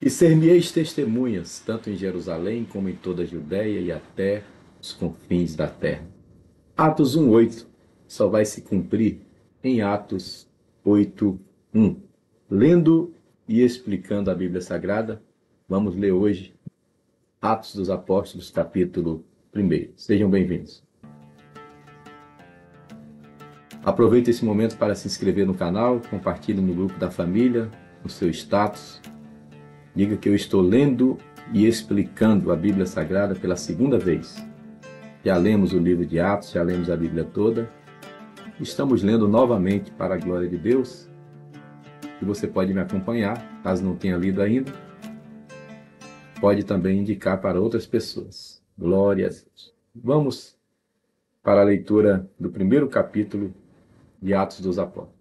E ser-me-eis testemunhas, tanto em Jerusalém como em toda a Judéia e até os confins da terra. Atos 1:8 só vai se cumprir em Atos 8:1. Lendo e explicando a Bíblia Sagrada, vamos ler hoje Atos dos Apóstolos, capítulo 1. Sejam bem-vindos. Aproveite esse momento para se inscrever no canal, compartilhe no grupo da família, no seu status. Diga que eu estou lendo e explicando a Bíblia Sagrada pela segunda vez. Já lemos o livro de Atos, já lemos a Bíblia toda. Estamos lendo novamente para a glória de Deus. E você pode me acompanhar, caso não tenha lido ainda. Pode também indicar para outras pessoas. Glória a Deus. Vamos para a leitura do primeiro capítulo de Atos dos Apóstolos.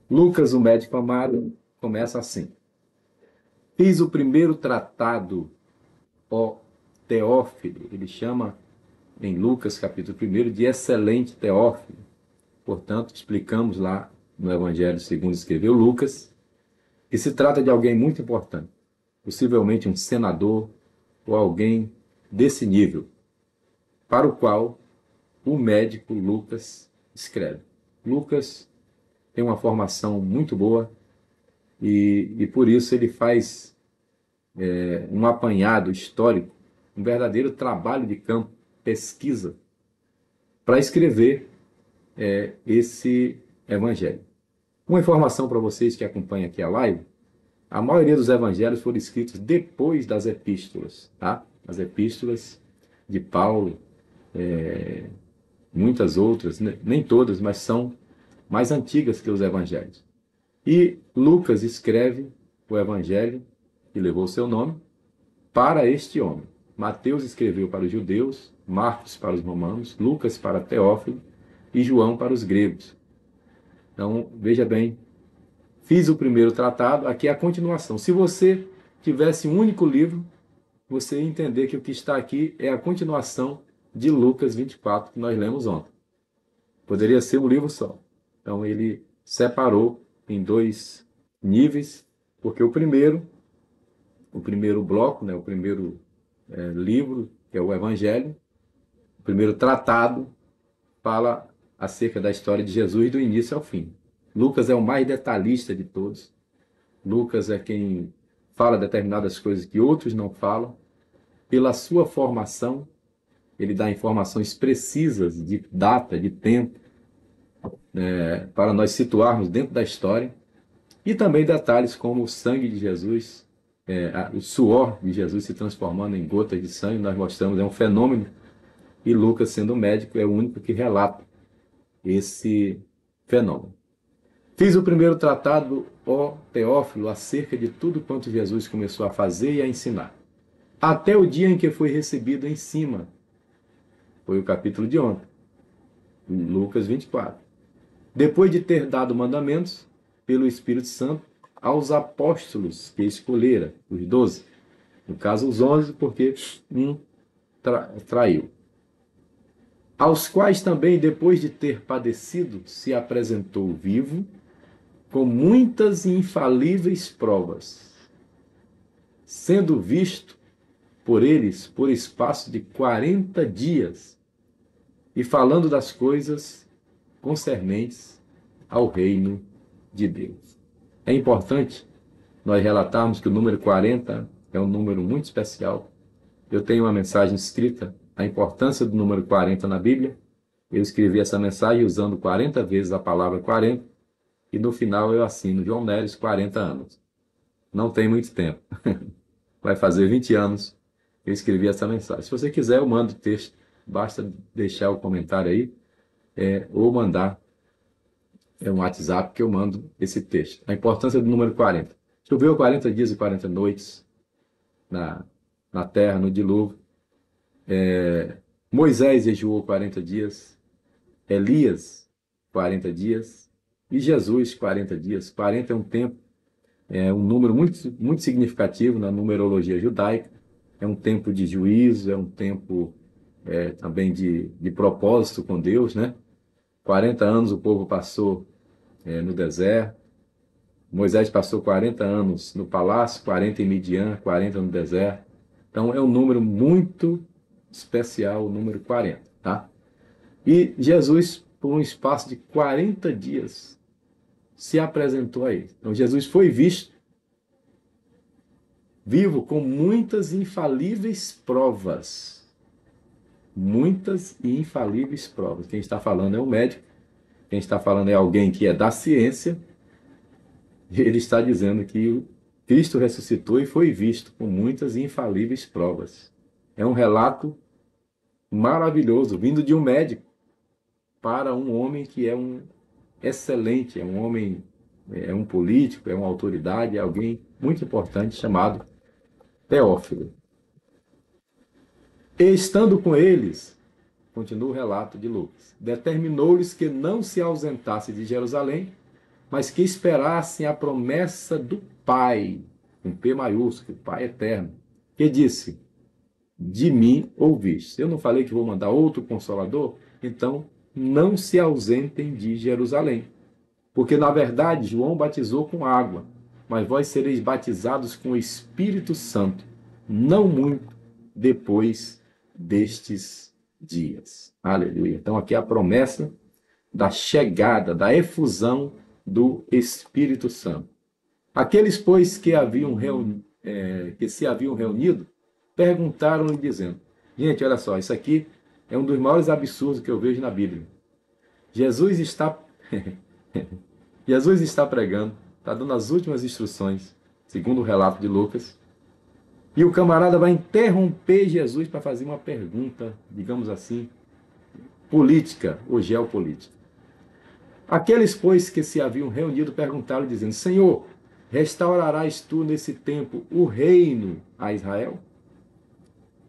Lucas, o médico amado, começa assim. Fiz o primeiro tratado, ó Teófilo. Ele chama em Lucas, capítulo 1, de excelente Teófilo. Portanto, explicamos lá no Evangelho segundo escreveu Lucas, que se trata de alguém muito importante, possivelmente um senador ou alguém desse nível, para o qual o médico Lucas escreve. Lucas tem uma formação muito boa e por isso ele faz um apanhado histórico, um verdadeiro trabalho de campo, pesquisa, para escrever esse evangelho. Uma informação para vocês que acompanham aqui a live, a maioria dos evangelhos foram escritos depois das epístolas, tá? As epístolas de Paulo, muitas outras, nem todas, mas são mais antigas que os evangelhos. E Lucas escreve o evangelho que levou o seu nome para este homem. Mateus escreveu para os judeus, Marcos para os romanos, Lucas para Teófilo e João para os gregos. Então, veja bem, fiz o primeiro tratado, aqui é a continuação. Se você tivesse um único livro, você ia entender que o que está aqui é a continuação de Lucas 24, que nós lemos ontem. Poderia ser um livro só. Então, ele separou em dois níveis, porque o primeiro bloco, né, o primeiro livro, que é o Evangelho, o primeiro tratado, fala acerca da história de Jesus do início ao fim. Lucas é o mais detalhista de todos. Lucas é quem fala determinadas coisas que outros não falam. Pela sua formação, ele dá informações precisas de data, de tempo, para nós situarmos dentro da história. E também detalhes como o sangue de Jesus, o suor de Jesus se transformando em gotas de sangue, nós mostramos, é um fenômeno. E Lucas, sendo médico, é o único que relata esse fenômeno. Fiz o primeiro tratado, ó Teófilo, acerca de tudo quanto Jesus começou a fazer e a ensinar, até o dia em que foi recebido em cima. Foi o capítulo de ontem, Lucas 24. Depois de ter dado mandamentos pelo Espírito Santo aos apóstolos que escolhera, os 12. No caso, os 11, porque um traiu. Aos quais também, depois de ter padecido, se apresentou vivo, com muitas e infalíveis provas, sendo visto por eles por espaço de 40 dias, e falando das coisas concernentes ao reino de Deus. É importante nós relatarmos que o número 40 é um número muito especial. Eu tenho uma mensagem escrita, a importância do número 40 na Bíblia. Eu escrevi essa mensagem usando 40 vezes a palavra 40, e no final eu assino João Neres, 40 anos. Não tem muito tempo. Vai fazer 20 anos que eu escrevi essa mensagem. Se você quiser, eu mando o texto. Basta deixar o comentário aí, ou mandar um WhatsApp que eu mando esse texto. A importância do número 40. Choveu 40 dias e 40 noites na terra, no dilúvio. Moisés jejuou 40 dias. Elias, 40 dias. E Jesus, 40 dias. 40 é um tempo, é um número muito, muito significativo na numerologia judaica. É um tempo de juízo, é um tempo também de propósito com Deus, né? 40 anos o povo passou no deserto. Moisés passou 40 anos no palácio, 40 em Midian, 40 no deserto. Então é um número muito especial, o número 40, tá? E Jesus, por um espaço de 40 dias, se apresentou a ele. Então Jesus foi visto vivo com muitas infalíveis provas. Muitas e infalíveis provas. Quem está falando é um médico, quem está falando é alguém que é da ciência. Ele está dizendo que o Cristo ressuscitou e foi visto com muitas e infalíveis provas. É um relato maravilhoso, vindo de um médico para um homem que é um excelente, é um homem, é um político, é uma autoridade, é alguém muito importante chamado Teófilo. E estando com eles, continua o relato de Lucas, determinou-lhes que não se ausentassem de Jerusalém, mas que esperassem a promessa do Pai, com P maiúsculo, Pai eterno, que disse: de mim ouviste. Eu não falei que vou mandar outro consolador? Então, não se ausentem de Jerusalém. Porque, na verdade, João batizou com água, mas vós sereis batizados com o Espírito Santo, não muito depois destes dias. Aleluia. Então, aqui é a promessa da chegada, da efusão do Espírito Santo. Aqueles, pois, que se haviam reunido, perguntaram-lhe, dizendo: gente, olha só, isso aqui é um dos maiores absurdos que eu vejo na Bíblia. Jesus está Jesus está pregando, está dando as últimas instruções, segundo o relato de Lucas, e o camarada vai interromper Jesus para fazer uma pergunta, digamos assim, política ou geopolítica. Aqueles, pois, que se haviam reunido perguntaram, dizendo: Senhor, restaurarás tu nesse tempo o reino a Israel?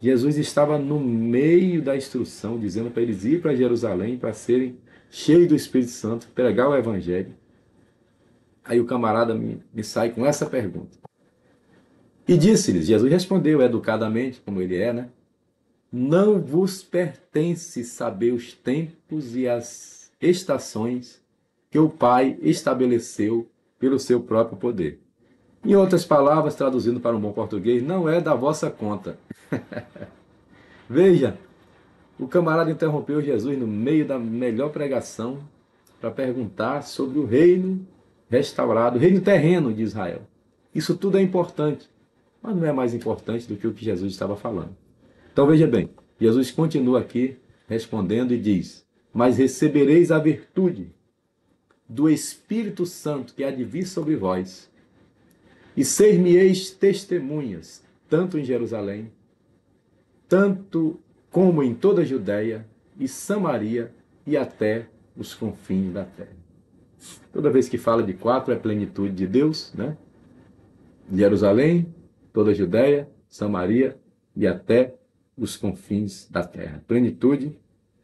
Jesus estava no meio da instrução, dizendo para eles ir para Jerusalém para serem cheios do Espírito Santo, pregar o Evangelho. Aí o camarada me sai com essa pergunta. E disse-lhes, Jesus respondeu educadamente, como ele é, né? Não vos pertence saber os tempos e as estações que o Pai estabeleceu pelo seu próprio poder. Em outras palavras, traduzindo para um bom português, não é da vossa conta. Veja, o camarada interrompeu Jesus no meio da melhor pregação para perguntar sobre o reino restaurado, o reino terreno de Israel. Isso tudo é importante, mas não é mais importante do que o que Jesus estava falando. Então veja bem, Jesus continua aqui respondendo e diz: mas recebereis a virtude do Espírito Santo que há de vir sobre vós, e ser-me-eis testemunhas, tanto em Jerusalém, tanto como em toda a Judéia e Samaria e até os confins da terra. Toda vez que fala de quatro é plenitude de Deus, né? Jerusalém, toda a Judéia, Samaria e até os confins da terra. Plenitude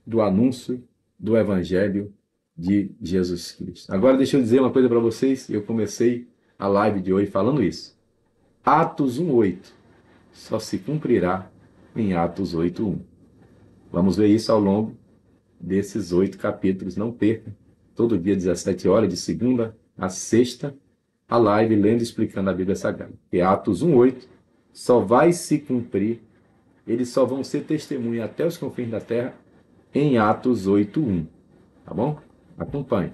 do anúncio do Evangelho de Jesus Cristo. Agora deixa eu dizer uma coisa para vocês, eu comecei a live de hoje falando isso. Atos 1:8 só se cumprirá em Atos 8:1. Vamos ver isso ao longo desses 8 capítulos. Não perca, todo dia 17 horas, de segunda a sexta, a live lendo e explicando a Bíblia Sagrada. E Atos 1:8 só vai se cumprir, eles só vão ser testemunha até os confins da terra em Atos 8:1. Tá bom? Acompanhe.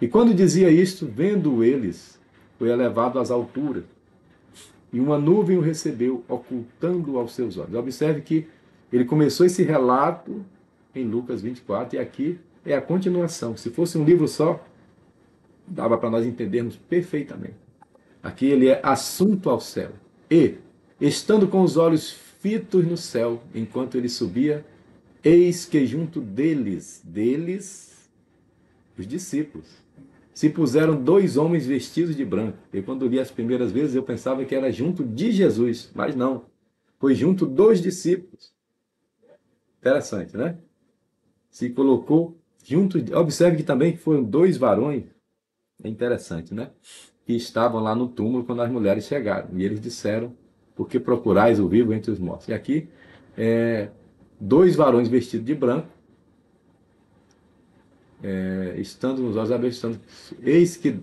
E quando dizia isto, vendo eles, foi elevado às alturas, e uma nuvem o recebeu, ocultando-o aos seus olhos. Observe que ele começou esse relato em Lucas 24, e aqui é a continuação. Se fosse um livro só, dava para nós entendermos perfeitamente. Aqui ele é assunto ao céu. E, estando com os olhos fitos no céu, enquanto ele subia, eis que junto deles, os discípulos, se puseram 2 homens vestidos de branco. E quando li as primeiras vezes, eu pensava que era junto de Jesus, mas não. Foi junto dos discípulos. Interessante, né? Se colocou junto. Observe que também foram 2 varões. É interessante, né? Que estavam lá no túmulo quando as mulheres chegaram. E eles disseram: por que procurais o vivo entre os mortos? E aqui, 2 varões vestidos de branco, estando nos olhos abertos, eis que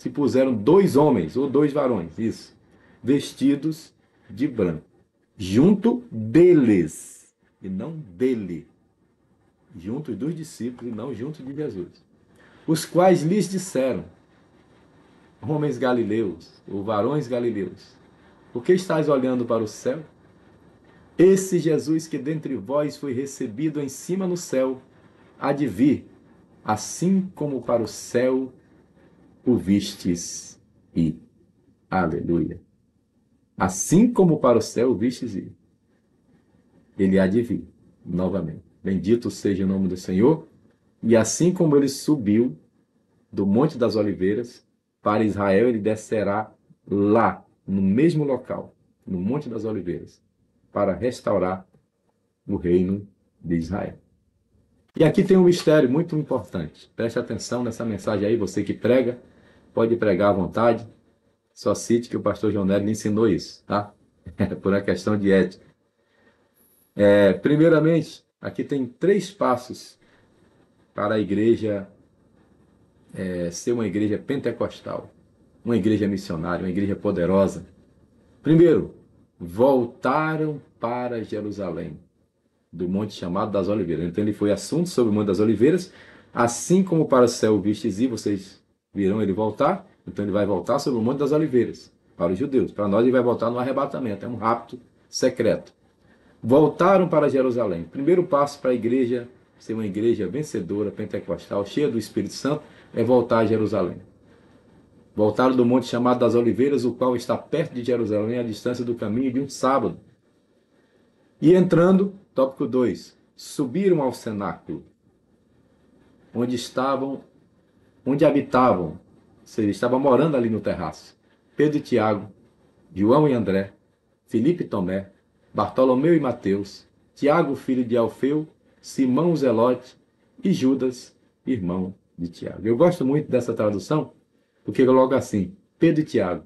se puseram 2 homens, ou 2 varões, isso, vestidos de branco, junto deles, e não dele, junto dos discípulos, e não junto de Jesus, os quais lhes disseram: homens galileus, ou varões galileus, por que estáis olhando para o céu? Esse Jesus que dentre vós foi recebido em cima no céu, há de vir, assim como para o céu o vistes ir. Aleluia. Assim como para o céu o vistes ir, ele há de vir novamente. Bendito seja o nome do Senhor. E assim como ele subiu do Monte das Oliveiras para Israel, ele descerá lá, no mesmo local, no Monte das Oliveiras, para restaurar o reino de Israel. E aqui tem um mistério muito importante. Preste atenção nessa mensagem aí, você que prega, pode pregar à vontade. Só cite que o pastor João Nery lhe ensinou isso, tá? Por uma questão de ética. Primeiramente, aqui tem 3 passos para a igreja ser uma igreja pentecostal, uma igreja missionária, uma igreja poderosa. Primeiro, voltaram para Jerusalém, do monte chamado das Oliveiras. Então ele foi assunto sobre o Monte das Oliveiras, assim como para o céu vistes ir, vocês viram ele voltar, então ele vai voltar sobre o Monte das Oliveiras, para os judeus. Para nós ele vai voltar no arrebatamento, é um rapto secreto. Voltaram para Jerusalém. Primeiro passo para a igreja ser uma igreja vencedora, pentecostal, cheia do Espírito Santo, é voltar a Jerusalém. Voltaram do monte chamado das Oliveiras, o qual está perto de Jerusalém, à distância do caminho de um sábado. E entrando, tópico 2, subiram ao cenáculo, onde habitavam, ou seja, estavam morando ali no terraço, Pedro e Tiago, João e André, Filipe e Tomé, Bartolomeu e Mateus, Tiago, filho de Alfeu, Simão o Zelote e Judas, irmão de Tiago. Eu gosto muito dessa tradução, porque coloca assim, Pedro e Tiago,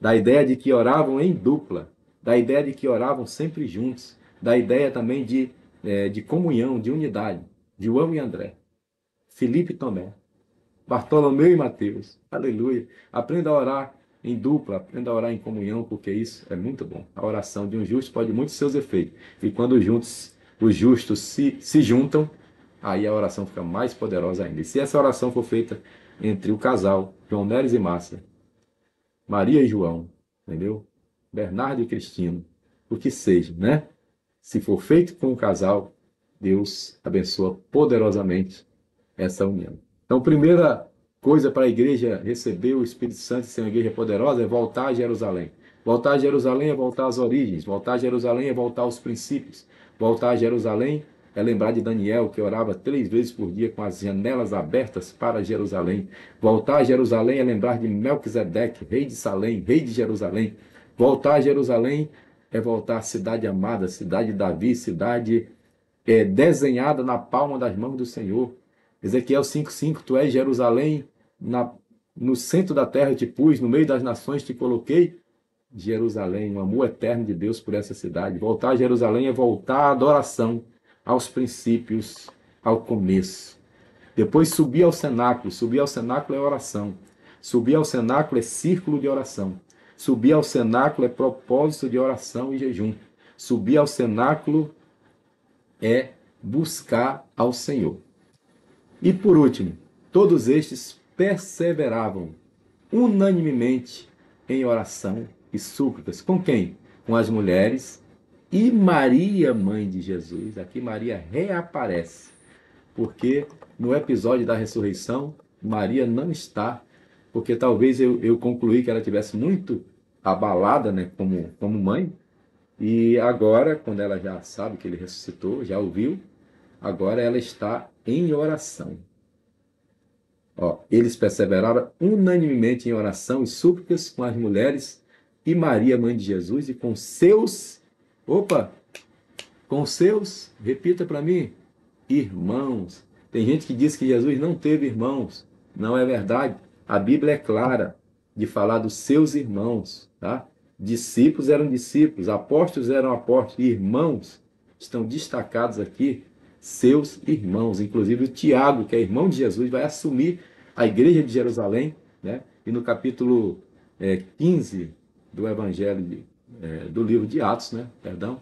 da ideia de que oravam em dupla, da ideia de que oravam sempre juntos, da ideia também de comunhão, de unidade. João e André, Filipe e Tomé, Bartolomeu e Mateus. Aleluia. Aprenda a orar em dupla, aprenda a orar em comunhão, porque isso é muito bom. A oração de um justo pode muitos seus efeitos. E quando os justos se juntam, aí a oração fica mais poderosa ainda. E se essa oração for feita entre o casal, João Neres e Márcia, Maria e João, entendeu? Bernardo e Cristino, o que seja, né? Se for feito com o casal, Deus abençoa poderosamente essa união. Então, primeira coisa para a igreja receber o Espírito Santo e ser uma igreja poderosa é voltar a Jerusalém. Voltar a Jerusalém é voltar às origens. Voltar a Jerusalém é voltar aos princípios. Voltar a Jerusalém é lembrar de Daniel, que orava 3 vezes por dia com as janelas abertas para Jerusalém. Voltar a Jerusalém é lembrar de Melquisedeque, rei de Salém, rei de Jerusalém. Voltar a Jerusalém é voltar à cidade amada, cidade de Davi, cidade desenhada na palma das mãos do Senhor. Ezequiel 5,5, tu és Jerusalém, no centro da terra te pus, no meio das nações te coloquei. Jerusalém, um amor eterno de Deus por essa cidade. Voltar a Jerusalém é voltar à adoração, aos princípios, ao começo. Depois subir ao cenáculo. Subir ao cenáculo é oração. Subir ao cenáculo é círculo de oração. Subir ao cenáculo é propósito de oração e jejum. Subir ao cenáculo é buscar ao Senhor. E por último, todos estes perseveravam unanimemente em oração e súplicas. Com quem? Com as mulheres e Maria, mãe de Jesus. Aqui Maria reaparece, porque no episódio da ressurreição, Maria não está, porque talvez eu concluí que ela tivesse muito abalada, né, como mãe, e agora, quando ela já sabe que ele ressuscitou, já ouviu, agora ela está em oração. Eles perseveraram unanimemente em oração e súplicas com as mulheres e Maria, mãe de Jesus, e com seus, repita para mim, irmãos. Tem gente que diz que Jesus não teve irmãos. Não é verdade. A Bíblia é clara de falar dos seus irmãos, tá? Discípulos eram discípulos, apóstolos eram apóstolos, e irmãos estão destacados aqui, seus irmãos. Inclusive o Tiago, que é irmão de Jesus, vai assumir a igreja de Jerusalém, né? e no capítulo 15 do Evangelho, do livro de Atos, né? Perdão,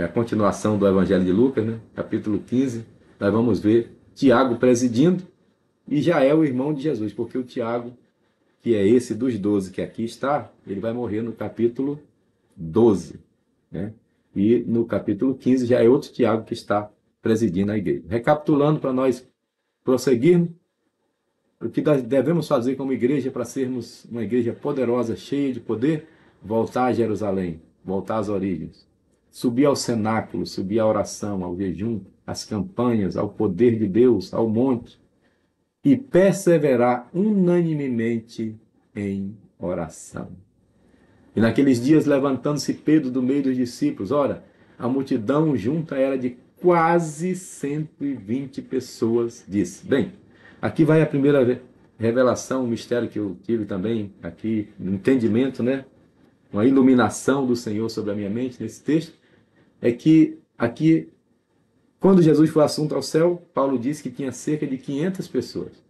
a continuação do Evangelho de Lucas, né? Capítulo 15, nós vamos ver Tiago presidindo, e já é o irmão de Jesus, porque o Tiago, que é esse dos 12 que aqui está, ele vai morrer no capítulo 12, né? E no capítulo 15 já é outro Tiago que está presidindo a igreja. Recapitulando para nós prosseguirmos, o que nós devemos fazer como igreja para sermos uma igreja poderosa, cheia de poder, voltar a Jerusalém, voltar às origens, subir ao cenáculo, subir à oração, ao jejum, às campanhas, ao poder de Deus, ao monte, e perseverar unanimemente em oração. E naqueles dias, levantando-se Pedro do meio dos discípulos, ora, a multidão junta era de quase 120 pessoas, disse. Bem, aqui vai a primeira revelação, um mistério que eu tive também aqui, um entendimento, né? Uma iluminação do Senhor sobre a minha mente nesse texto, é que aqui, quando Jesus foi assunto ao céu, Paulo disse que tinha cerca de 500 pessoas.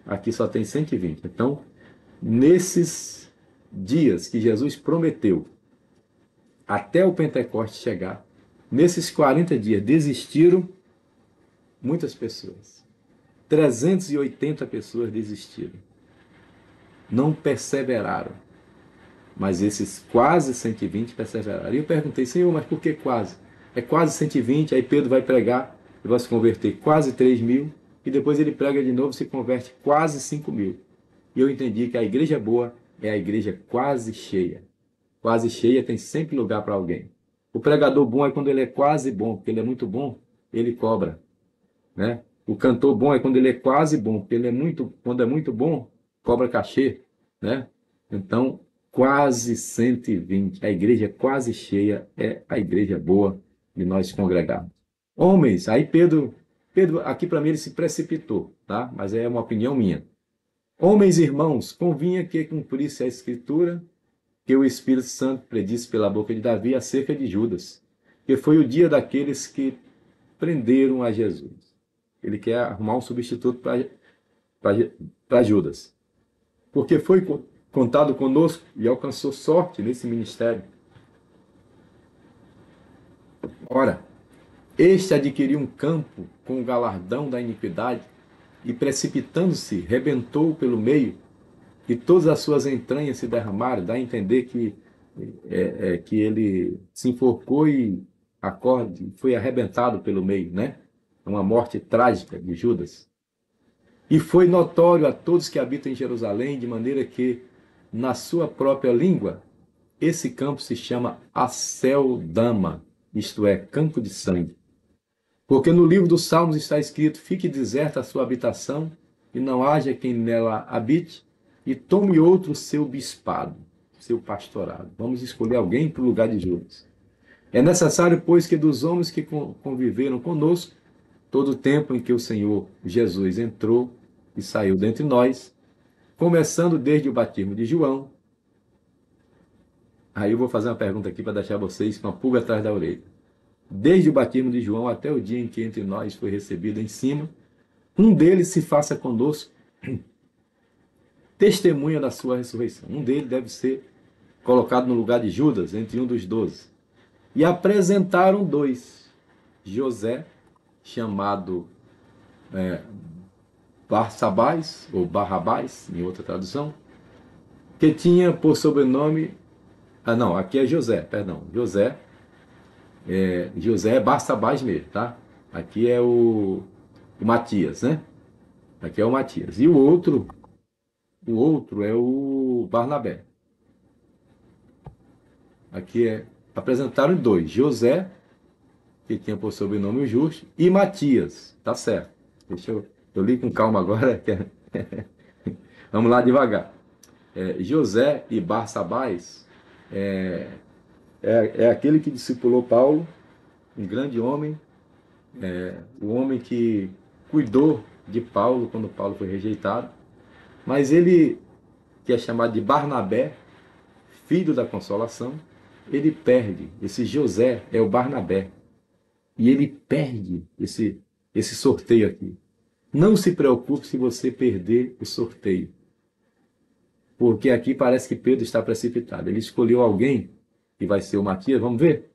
Aqui só tem 120. Então, nesses dias que Jesus prometeu, até o Pentecoste chegar, nesses 40 dias desistiram muitas pessoas. 380 pessoas desistiram. Não perseveraram. Mas esses quase 120 perseveraram. E eu perguntei, Senhor, mas por que quase? É quase 120, aí Pedro vai pregar e vai se converter quase 3.000, e depois ele prega de novo e se converte quase 5.000. E eu entendi que a igreja boa é a igreja quase cheia. Quase cheia tem sempre lugar para alguém. O pregador bom é quando ele é quase bom, porque ele é muito bom, ele cobra, né? O cantor bom é quando ele é quase bom, porque ele é muito, quando é muito bom, cobra cachê, né? Então, quase 120, a igreja quase cheia é a igreja boa de nós congregarmos. Homens, aí Pedro aqui para mim ele se precipitou, tá? Mas é uma opinião minha. Homens e irmãos, convinha que cumprisse a escritura que o Espírito Santo predisse pela boca de Davi acerca de Judas, que foi o dia daqueles que prenderam a Jesus. Ele quer arrumar um substituto para Judas, porque foi contado conosco e alcançou sorte nesse ministério. Ora, este adquiriu um campo com o galardão da iniquidade e, precipitando-se, rebentou pelo meio, e todas as suas entranhas se derramaram. Dá a entender que ele se enforcou e foi arrebentado pelo meio, né? Uma morte trágica de Judas. E foi notório a todos que habitam em Jerusalém, de maneira que, na sua própria língua, esse campo se chama Aceldama, isto é, campo de sangue. Porque no livro dos Salmos está escrito: fique deserta a sua habitação, e não haja quem nela habite, e tome outro seu bispado, seu pastorado. Vamos escolher alguém para o lugar de Judas. É necessário, pois, que dos homens que conviveram conosco, todo o tempo em que o Senhor Jesus entrou e saiu dentre nós, começando desde o batismo de João. Aí eu vou fazer uma pergunta aqui para deixar vocês com a pulga atrás da orelha. Desde o batismo de João até o dia em que entre nós foi recebido em cima, um deles se faça conosco testemunha da sua ressurreição. Um deles deve ser colocado no lugar de Judas, entre um dos 12. E apresentaram dois. José, chamado Barsabás, ou Barrabás, em outra tradução, que tinha por sobrenome... aqui é José, perdão. José é Barsabás mesmo, tá? Aqui é o Matias, né? Aqui é o Matias. E o outro é o Barnabé. Aqui apresentaram dois: José, que tinha por sobrenome o Justo, e Matias. Tá certo. Eu li com calma agora. Vamos lá devagar. José e Barsabás é aquele que discipulou Paulo, um grande homem, o homem que cuidou de Paulo quando Paulo foi rejeitado. Mas ele, que é chamado de Barnabé, filho da consolação, ele perde. Esse José é o Barnabé. E ele perde esse sorteio aqui. Não se preocupe se você perder o sorteio. porque aqui parece que Pedro está precipitado. Ele escolheu alguém, que vai ser o Matias, vamos ver?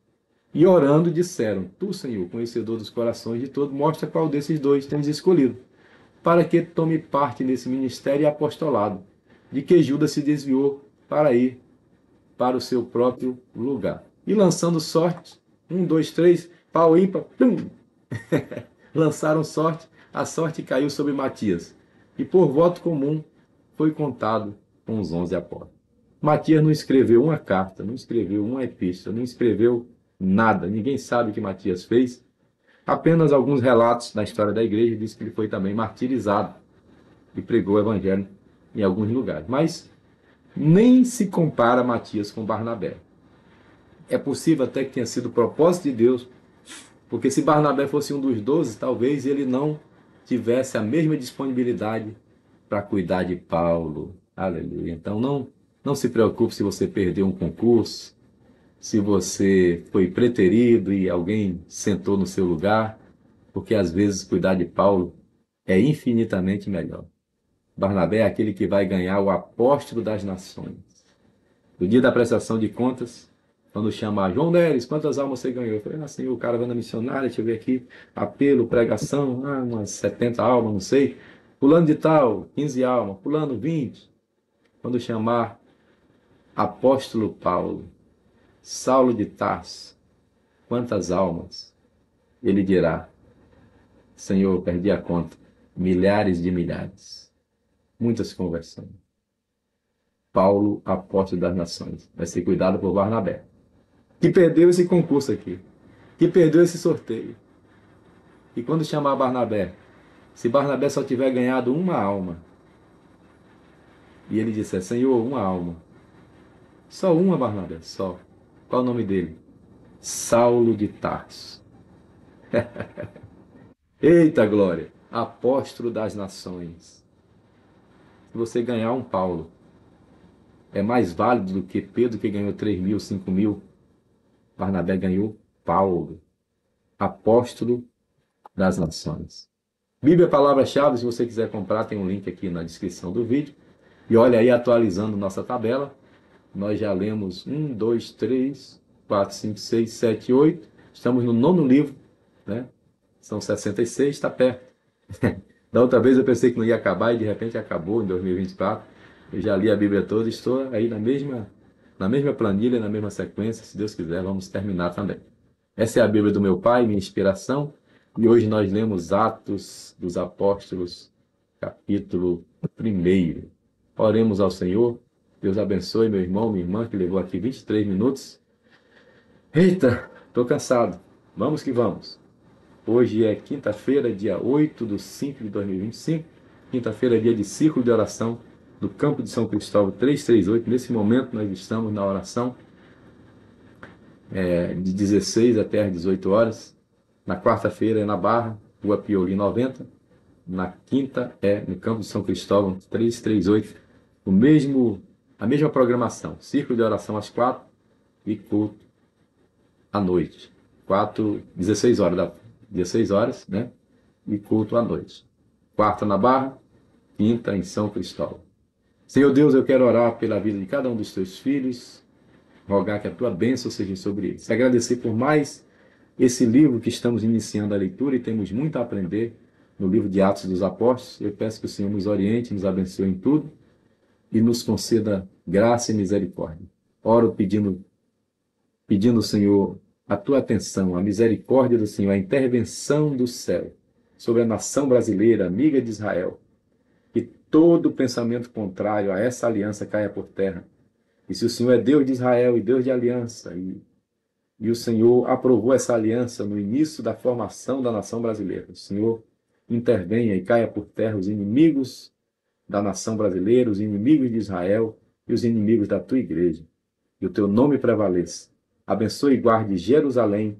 E orando disseram, tu, Senhor, conhecedor dos corações de todos, mostra qual desses dois tens escolhido, para que tome parte nesse ministério e apostolado, de que Judas se desviou para ir para o seu próprio lugar. E lançando sorte, 2, 3, pau ímpar, pum! Lançaram sorte, a sorte caiu sobre Matias, e por voto comum foi contado com os 11 apóstolos. Matias não escreveu uma carta, não escreveu uma epístola, não escreveu nada. Ninguém sabe o que Matias fez. Apenas alguns relatos da história da igreja diz que ele foi também martirizado e pregou o evangelho em alguns lugares. Mas nem se compara Matias com Barnabé. É possível até que tenha sido propósito de Deus, porque se Barnabé fosse um dos 12, talvez ele não tivesse a mesma disponibilidade para cuidar de Paulo. Aleluia. Então não se preocupe se você perdeu um concurso, se você foi preterido e alguém sentou no seu lugar, porque às vezes cuidar de Paulo é infinitamente melhor. Barnabé é aquele que vai ganhar o apóstolo das nações. No dia da prestação de contas, quando chamar João Neres, quantas almas você ganhou? Eu falei, assim, o cara vai na missionária, deixa eu ver aqui, apelo, pregação, umas 70 almas, não sei. Fulano de tal, 15 almas, fulano 20. Quando chamar apóstolo Paulo, Saulo de Tarso, quantas almas? Ele dirá, Senhor, perdi a conta, milhares de milhares, muitas conversões. Paulo, apóstolo das nações, vai ser cuidado por Barnabé, que perdeu esse concurso aqui, que perdeu esse sorteio. E quando chamar Barnabé, se Barnabé só tiver ganhado uma alma, e ele disser, Senhor, uma alma, só uma, Barnabé, só. Qual o nome dele? Saulo de Tarso. Eita glória! Apóstolo das nações. Se você ganhar um Paulo, é mais válido do que Pedro, que ganhou 3.000, 5.000. Barnabé ganhou Paulo, apóstolo das nações. Bíblia Palavra-Chave, se você quiser comprar, tem um link aqui na descrição do vídeo. E olha aí, atualizando nossa tabela, nós já lemos 1, 2, 3, 4, 5, 6, 7, 8. Estamos no 9º livro, né? São 66, está perto. Da outra vez eu pensei que não ia acabar e de repente acabou em 2024. Eu já li a Bíblia toda, estou aí na mesma planilha, na mesma sequência. Se Deus quiser, vamos terminar também. Essa é a Bíblia do meu pai, minha inspiração. E hoje nós lemos Atos dos Apóstolos, capítulo 1. Oremos ao Senhor. Deus abençoe meu irmão, minha irmã, que levou aqui 23 minutos. Eita, estou cansado. Vamos que vamos. Hoje é quinta-feira, dia 8/5/2025. Quinta-feira é dia de círculo de oração do Campo de São Cristóvão 338. Nesse momento nós estamos na oração de 16 até às 18 horas. Na quarta-feira é na Barra, Rua Pioli 90. Na quinta é no Campo de São Cristóvão 338. A mesma programação. Círculo de oração às 4 e culto à noite. 16 horas, né? E culto à noite. Quarta na Barra, quinta em São Cristóvão. Senhor Deus, eu quero orar pela vida de cada um dos teus filhos, rogar que a tua bênção seja sobre eles. Agradecer por mais esse livro que estamos iniciando a leitura e temos muito a aprender no livro de Atos dos Apóstolos. Eu peço que o Senhor nos oriente, nos abençoe em tudo e nos conceda graça e misericórdia. Oro pedindo, Senhor, a tua atenção, a misericórdia do Senhor, a intervenção do céu sobre a nação brasileira, amiga de Israel. Que todo pensamento contrário a essa aliança caia por terra. E se o Senhor é Deus de Israel e Deus de aliança, e o Senhor aprovou essa aliança no início da formação da nação brasileira, o Senhor intervenha e caia por terra os inimigos da nação brasileira, os inimigos de Israel e os inimigos da tua igreja. E o teu nome prevaleça. Abençoe e guarde Jerusalém,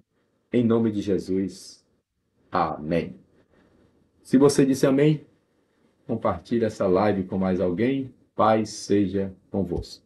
em nome de Jesus. Amém. Se você disse amém, compartilhe essa live com mais alguém. Paz seja convosco.